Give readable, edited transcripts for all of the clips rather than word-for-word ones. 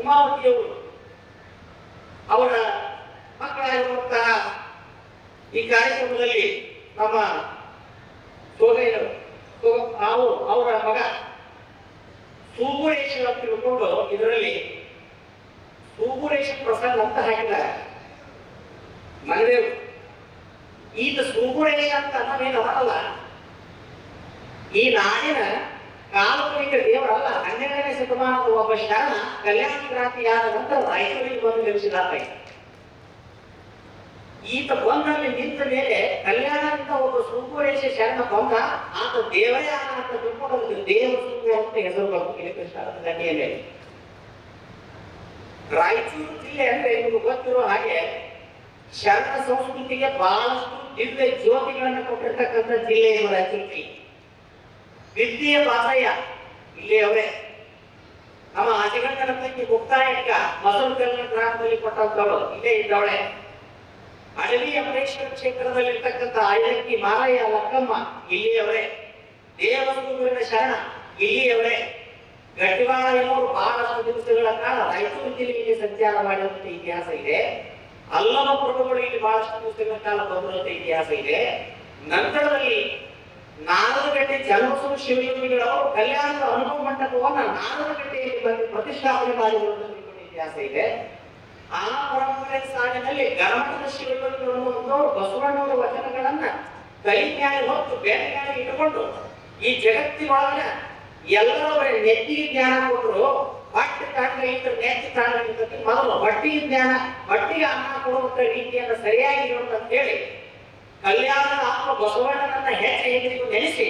ಉಮಾವತಿಯವರು ಅವರ ಮಕ್ಕಳಾಗಿರುವಂತಹ ಈ ಕಾರ್ಯಕ್ರಮದಲ್ಲಿ ನಮ್ಮ ಸೋದರಿಯರು ಅವರ ಮಗ ಸೂಗುರೇಶ್ ಅಂತ ತಿಳ್ಕೊಂಡು ಇದರಲ್ಲಿ ಸೂಗುರೇಶ್ ಪ್ರಸನ್ನ ಅಂತ ಹಾಕಿದ್ದಾರೆ ಮನದೇವರು. ಈಗ ಸೂಗುರೇಶ್ ಅಂತ ನಾವೇನು ಅಲ್ಲ, ಈ ನಾಡಿನ ಕಾಲ್ಪನಿಕ ದೇವರಲ್ಲ. 12ನೇ ಶತಮಾನದ ಒಬ್ಬ ಶರಣ ಕಲ್ಯಾಣ ಕ್ರಾಂತಿಯಾದ ನಂತರ ರಾಯಚೂರಿಗೆ ಬಂದು ನೆಲೆಸಿದಾತ. ಈತ ಬಂದಲ್ಲಿ ನಿಂತ ಮೇಲೆ ಕಲ್ಯಾಣದಿಂದ ಒಬ್ಬ ಸೂಗುರೇಶ ಶರಣ ಬಂದ, ಆತ ದೇವರೇ ಆದ ಅಂತ ತಿಳ್ಕೊಂಡು ದೇವ ಸೂಗು ಅಂತ ಹೆಸರು ಬಂತು ಕೃಷ್ಣನ ಗಣ್ಣಿಯ ಮೇಲೆ. ರಾಯಚೂರು ಜಿಲ್ಲೆ ಅಂದ್ರೆ ನಿಮಗೆ ಗೊತ್ತಿರೋ ಹಾಗೆ ಶರಣ ಸಂಸ್ಕೃತಿಗೆ ಬಹಳಷ್ಟು ದಿವ್ಯ ಜ್ಯೋತಿಗಳನ್ನು ಕೊಟ್ಟಿರ್ತಕ್ಕಂಥ ಜಿಲ್ಲೆ ಇದು ರಾಯಚೂರು ಜಿಲ್ಲೆ. ವಿದ್ಯೆಯ ಬಾಸಯ್ಯ ಇಲ್ಲಿ ಅವರೇ. ನಮ್ಮ ಅಜಗಣ್ಣನ ತಂಗಿ ಮುಕ್ತಾಯಕ್ಕ ಮಸೂರುಕಲ್ಲಿನ ಗ್ರಾಮದಲ್ಲಿ ಕೊಟ್ಟಂತವಳು ಇಲ್ಲೇ ಇದ್ದವಳೆ. ಅಡವಿ ಅಮರೇಶ್ವರ ಕ್ಷೇತ್ರದಲ್ಲಿರ್ತಕ್ಕಂಥ ಐಲಕ್ಕಿ ಮಾರಯ್ಯ ಲಕ್ಕಮ್ಮ ಇಲ್ಲಿಯವರೇ. ದೇವಸೂರಿನ ಶರಣ ಇಲ್ಲಿಯವರೇ. ಗಟ್ಟಿವಾಳ ಎನ್ನುವರು ಬಹಳಷ್ಟು ದಿವಸಗಳ ಕಾಲ ರಾಯಚೂರು ಜಿಲ್ಲೆಯಲ್ಲಿ ಸಂಚಾರ ಮಾಡಿರುವಂತ ಇತಿಹಾಸ ಇದೆ. ಅಲ್ಲಮ ಪ್ರಭುಗಳು ಇಲ್ಲಿ ಬಹಳಷ್ಟು ದಿವಸಗಳ ಕಾಲ ಬಂದಿರುವಂತ ಇತಿಹಾಸ ಇದೆ. ನಂತರದಲ್ಲಿ ನಾರದಗಟ್ಟೆ ಜನ್ಮಸುರ ಶಿವಯೋಗಿಗಳವರು ಕಲ್ಯಾಣದ ಅನುಭವ ಮಂಟಪವನ್ನ ನಾರದಗಟ್ಟೆಯಲ್ಲಿ ಬಂದು ಪ್ರತಿಷ್ಠಾಪನೆ ಮಾಡಿರುವಂತ ಇತಿಹಾಸ ಇದೆ. ಆ ಪರಂಪರೆ ಸಾಲಿನಲ್ಲಿ ಗಣಮಠದ ಶಿವಯೋಗಿಗಳು ಬಸವಣ್ಣವರ ವಚನಗಳನ್ನ ಕೈ ಮ್ಯಾಲೆ ಹೊತ್ತು ಬೇರೆ ಮ್ಯಾಲೆ ಇಟ್ಟುಕೊಂಡು ಈ ಜಗತ್ತಿನೊಳಗ ಎಲ್ಲರವರ ನೆತ್ತಿಗೆ ಜ್ಞಾನ ಕೊಟ್ಟರು. ಬಟ್ಟೆ ತಾಂಡ ಇದ್ರೆ ನೆತ್ತಿ ತಾಂಡ ಇರ್ತದೆ. ಮೊದಲು ಬಟ್ಟಿಗೆ ಜ್ಞಾನ, ಬಟ್ಟಿಗೆ ಅನ್ನ ಕೊಡುವಂತ ರೀತಿಯನ್ನು ಸರಿಯಾಗಿ ಇರೋದು ಅಂತೇಳಿ ಕಲ್ಯಾಣದ ಆತ್ಮ ಬಸವಣ್ಣನನ್ನ ಹೆಚ್ಚು ನೆನೆಸಿ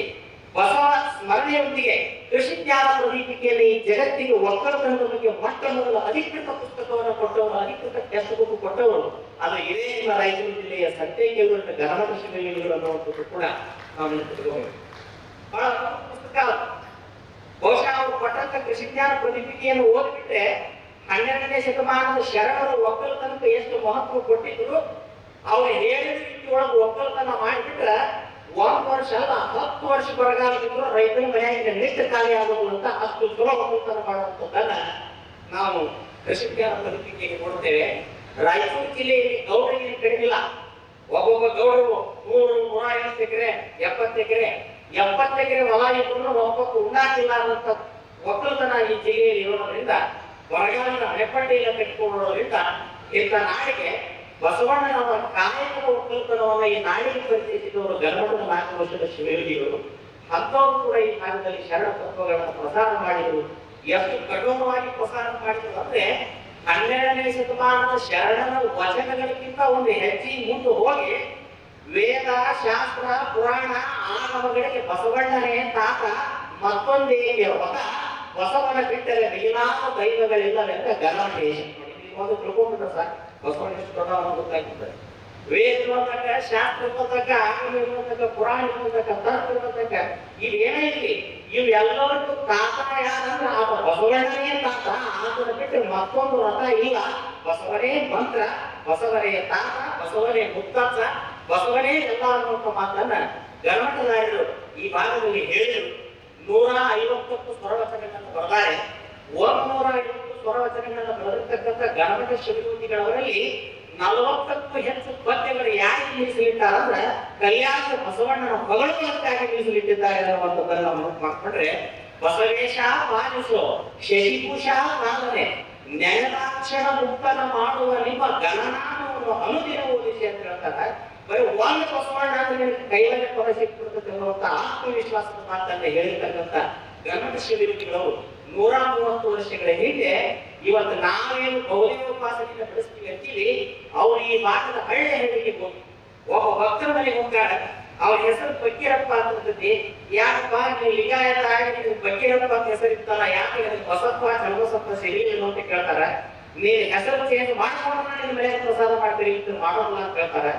ಬಸವ ಸ್ಮರಣೆಯೊಂದಿಗೆ ಕೃಷಿ ಜ್ಞಾನ ಪ್ರದೀಪಿಕೆಯಲ್ಲಿ ಈ ಜಗತ್ತಿಗೆ ಒಕ್ಕಲತನದ ಬಗ್ಗೆ ಮೊಟ್ಟ ಮೊದಲ ಅಧಿಕೃತ ಪುಸ್ತಕವನ್ನು ಕೊಟ್ಟವರು, ಅಧಿಕೃತ ಟೆಕ್ಸ್ಟ್ ಬುಕ್ ಕೊಟ್ಟವರು ಅದು ಇದೇ ನಿಮ್ಮ ರಾಯಚೂರು ಜಿಲ್ಲೆಯ ಸಂತೆಗೆಗಳು ಗಣಮಠ ಶಿವಯೋಗಿಗಳು ಅನ್ನುವಂಥದ್ದು ಕೂಡ ನಾವು ನೆನಪಿಟ್ಕೋಬೇಕು. ಬಹಳ ಪುಸ್ತಕ. ಬಹುಶಃ ಅವರು ಕೊಟ್ಟಂತ ಕೃಷಿ ಜ್ಞಾನ ಪ್ರದೀಪಿಕೆಯನ್ನು ಓದ್ಬಿಟ್ರೆ 12ನೇ ಶತಮಾನದ ಶರಣರು ಒಕ್ಕಲತನಕ್ಕೆ ಎಷ್ಟು ಮಹತ್ವ ಕೊಟ್ಟಿದ್ರು, ಅವ್ರು ಹೇಳಿದ ರೀತಿ ಒಳಗೆ ಒಕ್ಕಲತನ ಮಾಡಿಬಿಟ್ರೆ 1 ವರ್ಷ ಅಲ್ಲ 10 ವರ್ಷ ಬರಗಾಲದಿದ್ರು ರೈತನ ಮನೆಯಾಗಿನ ನಿಷ್ಠ ಖಾಲಿ ಆಗೋದು ಅಂತ ಅಷ್ಟು ಸುಲಭ ಒಕ್ಕಲತನ ಮಾಡುವಂಥದ್ದನ್ನ ನಾವು ಕೃಷಿ ಜ್ಞಾನ ಪ್ರದೀಪಿಕೆಗೆ ಕೊಡ್ತೇವೆ. ರಾಯಚೂರು ಜಿಲ್ಲೆಯಲ್ಲಿ ಗೌಡರಿಗೆ ಕಡಿಮಿಲ್ಲ. ಒಬ್ಬೊಬ್ಬ ಗೌಡರು 100, 150 ಎಕರೆ, 70 ಎಕರೆ, 70 ಎಕರೆ ಹೊಲ ಇದ್ರು ಒಬ್ಬಕ್ಕೆ ಉಣ್ಣಾಕಿಲ್ಲ ಅನ್ನೋಂಥ ಒಕ್ಕಲತನ ಈ ಜಿಲ್ಲೆಯಲ್ಲಿ ಇರೋದ್ರಿಂದ ಬರಗಾಲದ ಅಣೆಪಟ್ಟಿಯನ್ನು ಕಟ್ಟಿಕೊಳ್ಳೋದ್ರಿಂದ ಇಂಥ ನಾಡಿಗೆ ಬಸವಣ್ಣನವರ ಕಾಯಕದ ಒಕ್ಕಲತನವನ್ನ ಈ ನಾಡಿಗೆ ಪರಿಚಯಿಸಿದವರು ಗಣಮಠದ 4 ವರ್ಷದ ಶಿವಯೋಗಿಗಳು. ಅಂಥವ್ರು ಕೂಡ ಈ ಭಾಗದಲ್ಲಿ ಶರಣ ತತ್ವಗಳನ್ನು ಪ್ರಸಾರ ಮಾಡಿದರು. ಎಷ್ಟು ಕಠೋರವಾಗಿ ಪ್ರಸಾರ ಮಾಡಿದ್ರು ಅಂದ್ರೆ 12ನೇ ಶತಮಾನದ ಶರಣನ ವಚನಗಳಿಗಿಂತ ಒಂದು ಹೆಜ್ಜೆ ಮುಂದೆ ಹೋಗಿ ವೇದ, ಶಾಸ್ತ್ರ, ಪುರಾಣ, ಆಗಮಗಳಿಗೆ ಬಸವಣ್ಣನೇ ತಾತ ಮತ್ತೊಂದೇಗೆ ಹೊಸ ಬಸವನ ಬಿಟ್ಟರೆ ಮಿಗಿಲಾದ ದೈವಗಳಿಲ್ಲವೆಂದ ಗಣಮಠೇಶ ಒಂದು ತಿಳ್ಕೊಂಡ್ಬಿಟ್ರೆ ಸರ್ ಬಸವಣ್ಣ ಎಷ್ಟು ದೊಡ್ಡ ಗೊತ್ತಾಗ್ತದೆ. ವೇದ ಇರುವಂತಕ್ಕ, ಶಾಸ್ತ್ರ ಇರುವಂತಕ್ಕ, ಆಗಮ ಇರುವಂತಕ್ಕ, ಪುರಾಣ ಇರುವಂತಕ್ಕ, ತರ್ಕ ಇರುವಂತಕ್ಕ, ಇವೇನೇ ಇರಲಿ ಇವೆಲ್ಲರಿಗೂ ತಾತ ಯಾರಂದ್ರೆ ಆ ಬಸವಣ್ಣನೇ ತಾತ. ಅದನ್ನ ಬಿಟ್ಟು ಮತ್ತೊಂದು ರಥ ಇಲ್ಲ. ಬಸವನೇ ಮಂತ್ರ, ಬಸವನೇ ತಾತ, ಬಸವನೇ ಮುತ್ತಚ್ಚ, ಬಸವನೇ ಎಲ್ಲ ಅನ್ನುವಂಥ ಮಾತನ್ನ ಗಣಮಠದಾರರು ಈ ಭಾಗದಲ್ಲಿ ಹೇಳಿದರು. 150ಕ್ಕೂ ಸ್ವರವಚನಗಳನ್ನು ಬರೆದಾರೆ. 150 ಸ್ವರವಚನಗಳನ್ನು ಬರೆದಿರ್ತಕ್ಕಂಥ ಗಣಮಠ ಶಿವಯೋಗಿಗಳವರಲ್ಲಿ 40ಕ್ಕೂ ಹೆಚ್ಚು ಪದ್ಯಗಳು ಯಾರಿಗೆ ಮೀಸಲಿಟ್ಟಾರಂದ್ರೆ ಕಲ್ಯಾಣದ ಬಸವಣ್ಣನ ಹೊಗಳುವುದಕ್ಕಾಗಿ ಮೀಸಲಿಟ್ಟಿದ್ದಾರೆ ಅನ್ನುವಂಥದ್ದನ್ನು ನಾವು ಮಾಡ್ಕೊಂಡ್ರೆ ಬಸವೇಶ ಪಾಲಿಸೋ ಶಶಿಭೂಷ ಕಾಲನೆ ನೆನದಾಕ್ಷಣ ಮುಕ್ತನ ಮಾಡುವ ನಿಮ್ಮ ಗಣನಾಮವನ್ನು ಅನುದಿನ ಓದಿಸಿ ಅಂತ ಹೇಳ್ತಾರೆ. ಬರೀ ಒಂದು ಬಸವಣ್ಣ ಅಂದ್ರೆ ಕೈವಲ್ಯ ಪದ ಸಿಕ್ಬಿಡ್ತದೆ ಅನ್ನುವಂಥ ಆತ್ಮವಿಶ್ವಾಸದ ಮಾತನ್ನ ಹೇಳಿರ್ತಕ್ಕಂಥ ಗಣಮಠ ಶಿವಯೋಗಿಗಳು 130 ವರ್ಷಗಳ ಹಿಂದೆ ಇವತ್ತು ನಾವೇನು ಗೌರವೋಪಾಸನೆಯಿಂದ ನಡೆಸ್ತೀವಿ ಅಂತೀವಿ. ಅವ್ರು ಈ ಭಾಗದ ಹಳ್ಳಿಗೆ ಹೋಗಿ ಒಬ್ಬ ಭಕ್ತರ ಮನೆಗೆ ಹೋಗ್ತಾರೆ. ಅವ್ರ ಹೆಸರು ಬಕ್ಕೀರಪ್ಪ ಅಂತಂತದ್ದಿ. ಯಾಕಪ್ಪ ನೀವು ಲಿಂಗಾಯತ ಆಗಿ ನೀವು ಬಕ್ಕೀರಪ್ಪ ಅಂತ ಹೆಸರಿತ್ತಲ್ಲ, ಯಾಕೆ ಬಸಪ್ಪ ಚಲಬಸಪ್ಪ ಸಿಗಲಿಲ್ಲ ಅಂತ ಕೇಳ್ತಾರ. ನೀವು ಹೆಸರು ಚೇಂಜ್ ಮಾಡ್ಕೊಂಡ್ರೆ ನಿಮ್ಮ ಮನೆಯ ಪ್ರಸಾದ ಮಾಡ್ತೀರಿ, ಇದು ಮಾಡೋಲ್ಲ ಅಂತ ಹೇಳ್ತಾರ.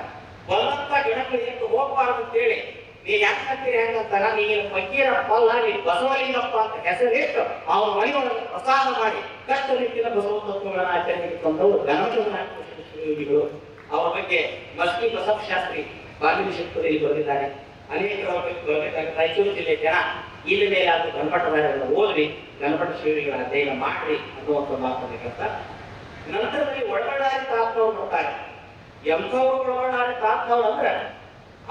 ಬಲವಂತ ಗಿಡಗಳಿಗೆ ಹೋಗ್ಬಾರ್ದು ಅಂತೇಳಿ ನೀವು ಯಾಕೆ ಹಾಕ್ತೀರಿ ಹೆಂಗಂತಾರ, ನೀನು ಬಕ್ಕೀರಪ್ಪ ಅಲ್ಲ, ನೀವು ಬಸವಲಿಂಗಪ್ಪ ಅಂತ ಹೆಸರಿಟ್ಟು ಅವ್ರ ಮನೆಯೊಳಗೆ ಪ್ರಸಾದ ಮಾಡಿ ಕಷ್ಟ ರೀತಿಯ ಬಸವ ತತ್ವಗಳನ್ನ ಆಚರಣೆಗೆ ತಂದವರು ಗಣಮಠದ ಶಿವಯೋಗಿಗಳು. ಅವರ ಬಗ್ಗೆ ಮಸ್ಕಿ ಬಸವ ಶಾಸ್ತ್ರಿ ಬಾಗಿಲು ಶಿಲ್ಪದಲ್ಲಿ ಬರೆದಿದ್ದಾರೆ. ಅನೇಕರ ಬಗ್ಗೆ ರಾಯಚೂರು ಜಿಲ್ಲೆ ಜನ ಇಲ್ಲಿ ಮೇಲೆ ಅದು ಗಣಪಟವನ್ನು ಓದ್ರಿ, ಗಣಪಟ ಶಿವರಿಗೆ ಅಧ್ಯಯನ ಮಾಡ್ರಿ ಅನ್ನುವಂಥ ಮಾತನ್ನು ಹೇಳ್ತಾ ನಂತರದಲ್ಲಿ ಒಳಬಳ್ಳಾರಿ ತಾತನವ್ರು ನೋಡ್ತಾರೆ. ಎಂಥವ್ರು ಒಳಬಳ್ಳಾರಿ ತಾತನವ್ರು ಅಂದ್ರೆ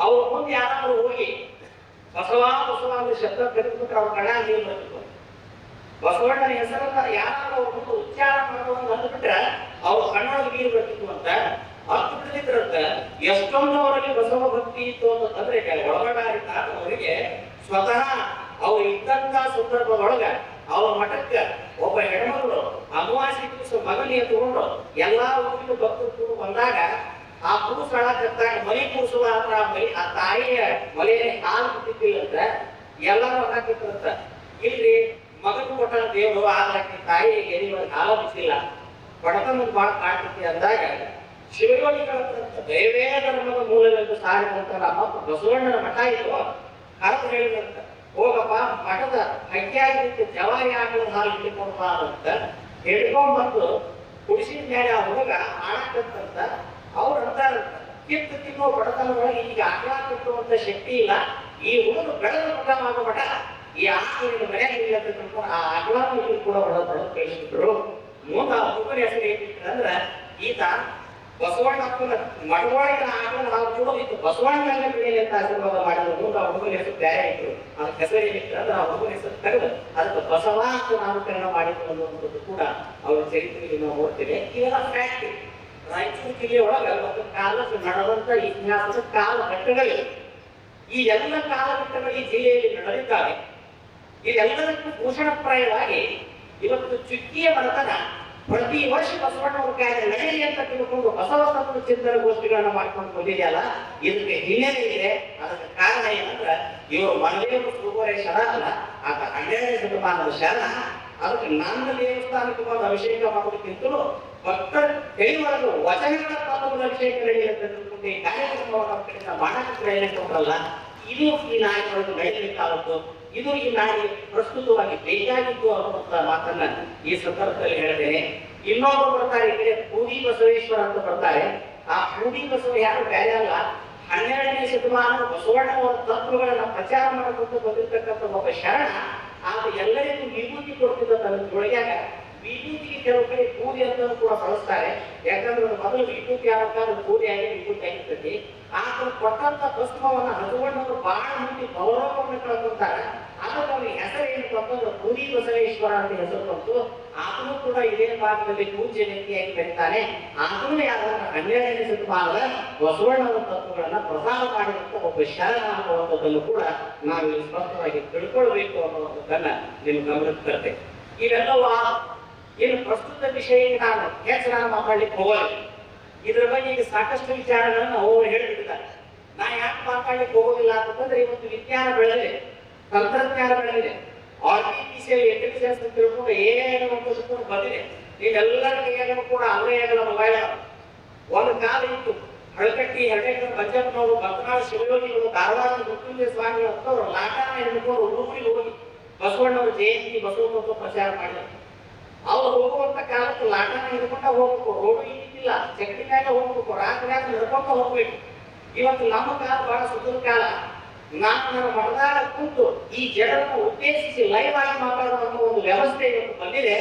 ಅವ್ರ ಮುಂದೆ ಯಾರಾದ್ರೂ ಹೋಗಿ ಬಸವ ಬಸವ ಅಂದ್ರೆ ಶಬ್ದ ಕರೆದ್ಬಿಟ್ರೆ ಅವ್ರ ಕಣ್ಣ ನೀರು ಬರ್ತಿತ್ತು. ಬಸವಣ್ಣನ ಹೆಸರನ್ನ ಯಾರಾದ್ರೂ ಅವ್ರ ಮುಂದೆ ಉಚ್ಚಾರ ಮಾಡೋದು ಅಂದ್ಬಿಟ್ರೆ ಅವ್ರ ಕಣ್ಣೊಳಗೆ ನೀರು ಬರ್ತಿತ್ತು ಅಂತ ಅರ್ಥ ಬಿಡ್ತಿದ್ರಂತ. ಎಷ್ಟೊಂದು ಅವರಲ್ಲಿ ಬಸವ ಭಕ್ತಿ ಇತ್ತು ಅಂತಂದ್ರೆ ಒಳಬಳ್ಳಾರಿ ತಾತನವರಿಗೆ ಸ್ವತಃ ಅವ್ರು ಇದ್ದಂತ ಸಂದರ್ಭದೊಳಗ ಅವ್ರ ಮಠಕ್ಕೆ ಒಬ್ಬ ಹೆಣ್ಮಗಳು ಅಮಾವಾಸ್ಯೆ ದಿವಸ ಮಗನಿಗೆ ತಗೊಂಡು ಎಲ್ಲಾ ಊರಿನ ಭಕ್ತರು ಬಂದಾಗ ಆ ಪುರುಷ ಅಳಕತ್ತಾಗ ಮನೆ ಪುರುಷವ ಅಂದ್ರೆ ಆ ತಾಯಿಯ ಮನೆಯಲ್ಲಿ ಹಾಲು ಬಿಟ್ಟಿದ್ದಿಲ್ಲಂತ ಎಲ್ಲರೂ ಹಾಕಿದ್ರಂತ. ಇಲ್ಲಿ ಮಗನ ಕೊಟ್ಟ ದೇವರು ಆಗಿ ತಾಯಿ ಎರಿವರೆಗೆ ಹಾಲು ಬಿಟ್ಟಿಲ್ಲ, ಬಡತನ ಬಹಳ ಕಾಡ್ತೈತಿ ಅಂದಾಗ ಶಿವಯೋಗಿಗಳ ದೈವೇ ಧರ್ಮದ ಮೂಲವೆಂದು ಸಾರಿದಂತ ನಮ್ಮ ಬಸವಣ್ಣನ ಮಠ ಇದು ಕರೆದು ಹೇಳಿದಂತ, ಹೋಗಪ್ಪ ಮಠದ ಹಕ್ಕಿಯಾಗಿ ಜವಾರಿ ಆಕಳದ ಹಾಲು ಹಿಡ್ಕೊಂಡ್ ಬಾ ಅಂತ ಹಿಡ್ಕೊಂಡ್ಬಂದು ಕುಡಿಸಿದ ಮೇಲೆ ಆ ಹುಡುಗ ಆಡಕ್ಕಂತ ಅವ್ರು ಅಂತಾರಂತ, ಕಿತ್ತು ತಿನ್ನೋ ಬಡತನದೊಳಗೆ ಈಗ ಆಕಳ ಕಟ್ಟುವಂತ ಶಕ್ತಿ ಇಲ್ಲ, ಈ ಹುಡುಗ ಬೆಳೆದ ಮಠ ಮಾಡೋ ಮಠ ಈ ಆಕಳಿನ ಮನೆಯಾಗ ಇಲ್ಲ ಅಂತ ತಿಳ್ಕೊಂಡು ಆ ಆಕಳನ್ನು ಕೂಡ ಹೊಡೆದು ಕಳಿಸಿದ್ರು. ಮುಂದೆ ಆ ಹುಡುಗನ ಹೆಸರು ಏನಿತ್ತು ಅಂದ್ರೆ ಈತ ಬಸವಣ್ಣ ಮಠವಾಳಿನ ಆಕಳ ನಾವು ಕೊಡೋದಿತ್ತು ಬಸವಣ್ಣನ ಬೆಳೆಯಲಿ ಅಂತ ಆಶೀರ್ವಾದ ಮಾಡಿದ್ರು. ಮುಂದೆ ಆ ಹುಡುಗನ ಹೆಸರು ಬೇರೆ ಇತ್ತು, ಅದಕ್ಕೆ ಹೆಸರು ಏನಿತ್ತು ಅಂದ್ರೆ ಆ ಹುಡುಗನ ಹೆಸರು ತೆಗೆದು ಅದಕ್ಕೆ ಬಸವ ಅಂತ ನಾಮಕರಣ ಮಾಡಿದ್ರು ಅನ್ನುವಂಥದ್ದು ಕೂಡ ಅವ್ರ ಚರಿತ್ರೆಯಲ್ಲಿ ನಾವು ನೋಡ್ತೇವೆ. ಇವೆಲ್ಲ ಫ್ಯಾಕ್ಟ್. ರಾಯಚೂರು ಜಿಲ್ಲೆಯೊಳಗೆ ಒಂದು ಕಾಲ ನಡೆದಂತ ಇತಿಹಾಸದ ಕಾಲಘಟ್ಟಗಳಿವೆ. ಈ ಎಲ್ಲ ಕಾಲಘಟ್ಟಗಳು ಈ ಜಿಲ್ಲೆಯಲ್ಲಿ ನಡೆದಿದ್ದಾವೆ. ಇದೆಲ್ಲದಕ್ಕೂ ಭೂಷಣಪ್ರಾಯವಾಗಿ ಇವತ್ತು ಚುಕ್ಕಿಯ ಬಡತನ ಪ್ರತಿ ವರ್ಷ ಬಸವಣ್ಣವ್ರ ಕಾರ್ಯ ನಡೆಯಲಿ ಅಂತ ತಿಳ್ಕೊಂಡು ಬಸವ ತತ್ವ ಚಿಂತನ ಗೋಷ್ಠಿಗಳನ್ನ ಮಾಡ್ಕೊಂಡು ಬಂದಿದೆಯಲ್ಲ, ಇದಕ್ಕೆ ಹಿನ್ನೆಲೆ ಇದೆ. ಅದಕ್ಕೆ ಕಾರಣ ಏನಂದ್ರೆ ಇವರು ಮನದೇವರು ಸುಗೋರೇಶ್ವರ ಅಲ್ಲ, ಆತ 12ನೇ ಶತಮಾನದ ಶರಣ. ಅದಕ್ಕೆ ನನ್ನ ದೇವಸ್ಥಾನಕ್ಕೆ ಬಂದು ಅಭಿಷೇಕ ಮಾಡೋದಕ್ಕಿಂತಲೂ ಭಕ್ತರ ಕೈವರೆಗೂ ವಚನಗಳ ತತ್ವದ ಅಭಿಷೇಕ ನಡೆಯುತ್ತೆ ಅಂತ ತಿಳ್ಕೊಂಡು ಈ ಕಾರ್ಯಕ್ರಮವನ್ನು ಮಾಡಕ್ಕೆ ಪ್ರಯತ್ನಿಸೋಲ್ಲ. ಇದು ಈ ನಾಯಕರನ್ನು ನಡೆಯಬೇಕಾದದ್ದು, ಇದು ಈ ನಾಡಿಗೆ ಪ್ರಸ್ತುತವಾಗಿ ಬೇಕಾಗಿತ್ತು ಅನ್ನುವಂಥ ಮಾತನ್ನ ಈ ಸಂದರ್ಭದಲ್ಲಿ ಹೇಳ್ತೇನೆ. ಇನ್ನೊಬ್ಬರು ಬರ್ತಾರೆ, ಈ ಕಡೆ ಪೂಡಿ ಬಸವೇಶ್ವರ ಅಂತ ಬರ್ತಾರೆ. ಆ ಪೂಡಿ ಬಸವ ಯಾರು ಬೇರೆ ಅಲ್ಲ, 12ನೇ ಶತಮಾನ ಬಸವಣ್ಣವರ ತತ್ವಗಳನ್ನ ಪ್ರಚಾರ ಮಾಡಿಕೊಂಡು ಬಂದಿರತಕ್ಕಂಥ ಒಬ್ಬ ಶರಣ. ಆಗ ಎಲ್ಲರಿಗೂ ವಿಭೂತಿ ಕೊಡ್ತಿದ್ದ ತನ್ನ ಜೊಳಗ್ಯಾಗ ವಿಭೂತಿಗೆ ಕೆಲವು ಕಡೆ ಪೂಜೆ ಅಂತ ಕೂಡ ಬಳಸ್ತಾರೆ. ಯಾಕಂದ್ರೆ ಮೊದಲು ವಿಭೂತಿ ಆಗಬೇಕಾದ್ರೆ ಪೂಜೆ ಆಗಿ ವಿಭೂತಿ ಆಗಿರ್ತೈತಿ. ಆತ ಕೊಟ್ಟಂತ ಭಸ್ಮವನ್ನ ಹಸುವಣ್ಣವರು ಬಹಳ ಮಂದಿ ಗೌರವವನ್ನು ಕಳ್ಕೊಂತಾರೆ. ಅದಕ್ಕೆ ಅವ್ರಿಗೆ ಹೆಸರು ಏನು ಅಂತಂದ್ರೆ ಪೂರಿ ಬಸವೇಶ್ವರ ಅಂತ ಹೆಸರು ಬಂತು. ಆತನು ಕೂಡ ಇದೇ ಭಾಗದಲ್ಲಿ ಪೂಜ್ಯ ವ್ಯಕ್ತಿಯಾಗಿ ಬೆಳಿತಾನೆ. ಆತನು ಯಾಕಂದ್ರೆ 12ನೇ ಶತಮಾನದ ಬಸವಣ್ಣವರ ತತ್ವಗಳನ್ನ ಪ್ರಸಾರ ಮಾಡಿದಂತ ಒಬ್ಬ ಶರಣ ಅನ್ನುವಂಥದ್ದನ್ನು ಕೂಡ ನಾವು ಸ್ಪಷ್ಟವಾಗಿ ತಿಳ್ಕೊಳ್ಬೇಕು ಅನ್ನುವಂಥದ್ದನ್ನ ನಿಮ್ಗೆ ಗಮನಕ್ಕೆ ತರ್ತೇವೆ. ಇವೆಲ್ಲವೂ ಏನು ಪ್ರಸ್ತುತ ವಿಷಯಕ್ಕೆ ನಾನು ಮಾತಾಡ್ಲಿಕ್ಕೆ ಹೋಗೋಲ್ಲ. ಇದ್ರ ಬಗ್ಗೆ ಈಗ ಸಾಕಷ್ಟು ವಿಚಾರಗಳನ್ನು ಅವರು ಹೇಳಿಬಿಟ್ಟಿದ್ದಾರೆ. ನಾ ಯಾಕೆ ಮಾತಾಡ್ಲಿಕ್ಕೆ ಹೋಗೋದಿಲ್ಲ ಅಂತಂದ್ರೆ ಇವತ್ತು ವಿಜ್ಞಾನ ಬೆಳೆದಿದೆ, ತಂತ್ರಜ್ಞಾನ ಬೆಳೆದಿದೆ, ಆರ್ಟಿಫಿಷಿಯಲ್ ಇಂಟೆಲಿಜೆನ್ಸ್ ಅಂತ ತಿಳ್ಕೊಂಡು ಏನು ಬಂದಿದೆ. ನೀವೆಲ್ಲರ ಕೈಯಾಗೂ ಕೂಡ ಅಂಗೈಯಾಗಲ್ಲ ಮೊಬೈಲ್. ಒಂದು ಕಾಲ ಇತ್ತು, ಹಳಕಟ್ಟಿ ಹರಟೇಕರ್ ಪಂಚಪ್ಪನವರು, ಬಸವರಾಜ ಶಿವಯೋಗಿಗಳು, ಧಾರವಾಡದ ಮೃತ್ಯುಂಜಯ ಸ್ವಾಮಿಗಳು ಅಂತವ್ರು ಲಾಟಾನ ಹಿಡ್ಕೊಂಡು ಊರಿಗೆ ಹೋಗಿ ಬಸವಣ್ಣವ್ರ ಜಯಂತಿ ಬಸವ ಪ್ರಚಾರ ಮಾಡಿದ್ರು. ಅವ್ರು ಹೋಗುವಂತ ಕಾಲಕ್ಕೆ ಲಾಟಾನ ಹಿಡ್ಕೊಂಡ ಹೋಗ್ಬೇಕು, ರೋಡು ಇದ್ದಿಲ್ಲ, ಚಕಡಿ ಮೇಲೆ ಹೋಗ್ಬೇಕು, ರಾತ್ರಿ ನಡ್ಕೊಂಡ ಹೋಗ್ಬೇಕು. ಇವತ್ತು ನಮ್ಮ ಕಾಲ ಬಹಳ ಸುಂದರ ಕಾಲ. ನಾನು ನನ್ನ ಮನದಾಗ ಕೂತು ಈ ಜನರನ್ನು ಉದ್ದೇಶಿಸಿ ಲೈವ್ ಆಗಿ ಮಾತಾಡುವಂತ ಒಂದು ವ್ಯವಸ್ಥೆ ಇವತ್ತು ಬಂದಿದೆ.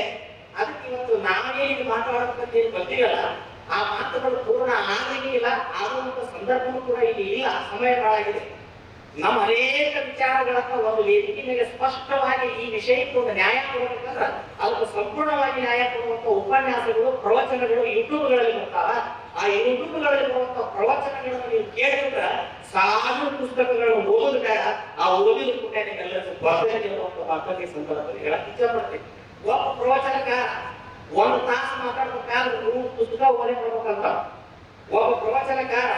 ಅದಕ್ಕೆ ಇವತ್ತು ನಾವೇ ಇದು ಮಾತಾಡಬೇಕಂತ ಏನು ಬಂದಿರಲ್ಲ, ಆ ಮಾತುಗಳು ಪೂರ್ಣ ಆಗಲಿಲ್ಲ, ಆಗುವಂತ ಸಂದರ್ಭವೂ ಕೂಡ ಇಲ್ಲಿ ಇಲ್ಲ, ಸಮಯ ಬಾಳಾಗಿದೆ. ನಮ್ಮ ಅನೇಕ ವಿಚಾರಗಳನ್ನ ಒಂದು ವೇದಿಕೆ ಮೇಲೆ ಸ್ಪಷ್ಟವಾಗಿ ಈ ವಿಷಯಕ್ಕೆ ಒಂದು ನ್ಯಾಯ ಕೊಡಬೇಕಂದ್ರೆ ಅದಕ್ಕೆ ಸಂಪೂರ್ಣವಾಗಿ ನ್ಯಾಯ ಕೊಡುವಂತ ಉಪನ್ಯಾಸಗಳು, ಪ್ರವಚನಗಳು ಯೂಟ್ಯೂಬ್ಗಳಲ್ಲಿ ಬರ್ತಾವ. ಆ ಯೂಟ್ಯೂಬ್ಗಳಲ್ಲಿ ಬರುವಂತ ಪ್ರವಚನಗಳನ್ನು ನೀವು ಕೇಳಿದ್ರೆ ಸಾವಿರ ಪುಸ್ತಕಗಳನ್ನು ಓದೋದು ಬೇಡ, ಆ ಓದಿದ ಕೂಡ ನಿಮ್ಮೆಲ್ಲರಿಗೂ ಬರ್ತಿರುವಂತ ಮಾತಲ್ಲಿ ಸಂದರ್ಭದಲ್ಲಿ ಹೇಳಕ್ ಇಚ್ಛಪಡ್ತೀನಿ. ಒಬ್ಬ ಪ್ರವಚನಕಾರ 1 ತಾಸು ಮಾತಾಡ್ಬೇಕಾದ್ರೆ 100 ಪುಸ್ತಕ ಓದಿ ಮಾಡ್ಬೇಕಂತ. ಒಬ್ಬ ಪ್ರವಚನಕಾರ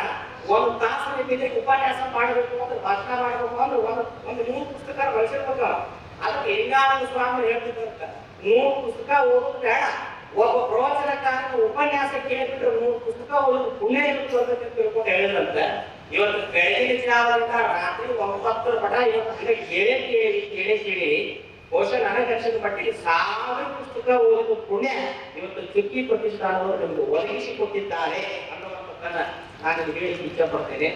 1 ತಾಸು ನಿಮಗೆ ಉಪನ್ಯಾಸ ಮಾಡಬೇಕು ಅಂದ್ರೆ, ಭಾಷಣ ಮಾಡಬೇಕು ಅಂದ್ರೆ ಒಂದು 100 ಪುಸ್ತಕ ಬಳಸಿರ್ಬೇಕ. ಅದಕ್ಕೆ ಲಿಂಗಾನಂದ ಸ್ವಾಮಿ ಹೇಳ್ತಿದ್ರಂತ, 100 ಪುಸ್ತಕ ಓದೋದು ಬೇಡ, ಒಬ್ಬ ಪ್ರವಚನಕಾರನ ಉಪನ್ಯಾಸ ಕೇಳಿಬಿಟ್ರೆ 100 ಪುಸ್ತಕ ಓದೋದು ಪುಣ್ಯ ಇರುತ್ತೆ ತಿಳ್ಕೊಂಡು ಹೇಳಿದ್ರಂತ. ಇವತ್ತು ಬೆಳಗಿನ ಜಾವದಿಂದ ರಾತ್ರಿ 9 ಮಠ ಇವತ್ತು ಕೇಳಿ ಬಹುಶಃ ನನಗೆ ಅನ್ಸಿದ ಮಟ್ಟಿಗೆ 1000 ಪುಸ್ತಕ ಓದೋದು ಪುಣ್ಯ ಇವತ್ತು ಚುಕ್ಕಿ ಪ್ರತಿಷ್ಠಾನವರು ನಿಮಗೆ ಒದಗಿಸಿಕೊಟ್ಟಿದ್ದಾರೆ ಅನ್ನುವಂಥದ್ದನ್ನ ನಾನು ಹೇಳಿ ಇಚ್ಛೆ ಪಡ್ತೇನೆ.